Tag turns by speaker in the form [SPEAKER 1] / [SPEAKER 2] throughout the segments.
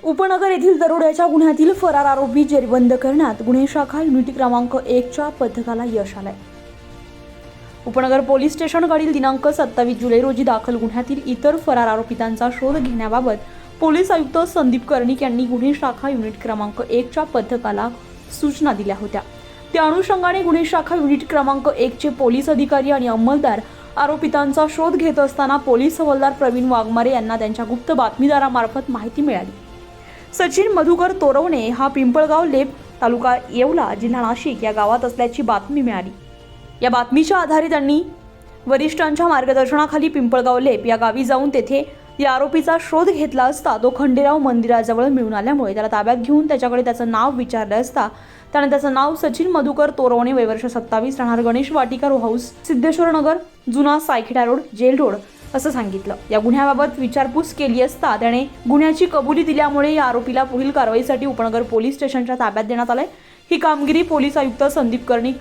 [SPEAKER 1] उपनगर येथील दरोड्याच्या गुन्ह्यातील फरार आरोपी जेरबंद करण्यात गुन्हे शाखा युनिट क्रमांक 1च्या पथकाला यश आलंय। उपनगर पोलीस स्टेशनकडील दिनांक 27 जुलै रोजी दाखल गुन्ह्यातील इतर फरार आरोपितांचा शोध घेण्याबाबत पोलीस आयुक्त संदीप कर्णिक यांनी गुन्हे शाखा युनिट क्रमांक 1च्या पथकाला सूचना दिल्या होत्या। त्या अनुषंगाने गुन्हे शाखा युनिट क्रमांक 1चे पोलीस अधिकारी आणि अंमलदार आरोपितांचा शोध घेत असताना पोलीस हवालदार प्रवीण वाघमारे यांना त्यांच्या गुप्त बातमीदारामार्फत माहिती मिळाली। सचिन मधुकर तोरवणे हा पिंपळगाव लेप तालुका येवला जिल्हा नाशिक या गावात असल्याची बातमी मिळाली। या बातमीच्या आधारे त्यांनी वरिष्ठांच्या मार्गदर्शनाखाली पिंपळगाव लेप या गावी जाऊन तेथे या आरोपीचा शोध घेतला असता तो खंडेराव मंदिराजवळ मिळून आल्यामुळे त्याला ताब्यात घेऊन त्याच्याकडे त्याचं नाव विचारलं असता त्याने त्याचं नाव सचिन मधुकर तोरवणे वय वर्ष 27 राहणार गणेश वाटिका रो हाऊस सिद्धेश्वर नगर जुना सायखेडा रोड जेल रोड असं सांगितलं। या गुन्ह्याबाबत विचारपूस केली असता त्याने गुन्ह्याची कबुली दिल्यामुळे या आरोपीला पुढील कारवाईसाठी उपनगर पोलीस स्टेशनच्या ताब्यात देण्यात आले। ही कामगिरी पोलीस आयुक्त संदीप कर्णिक,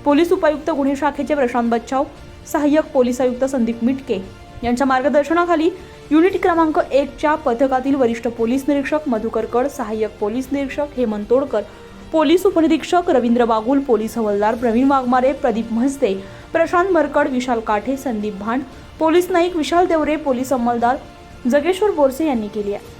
[SPEAKER 1] पोलीस उपायुक्त गुन्हे शाखेचे प्रशांत बच्चाव, सहाय्यक पोलीस आयुक्त संदीप मिटके यांच्या मार्गदर्शनाखाली युनिट क्रमांक 1च्या पथकातील वरिष्ठ पोलीस निरीक्षक मधुकर कड, सहाय्यक पोलीस निरीक्षक हेमंत तोडकर, पोलीस उपनिरीक्षक रवींद्र बागुल, पोलीस हवालदार प्रवीण वाघमारे, प्रदीप म्हस्ते, प्रशांत मरकड, विशाल काठे, संदीप भांड, पोलीस नाईक विशाल देवरे, पोलीस अंमलदार जगेश्वर बोरसे यांनी केली आहे।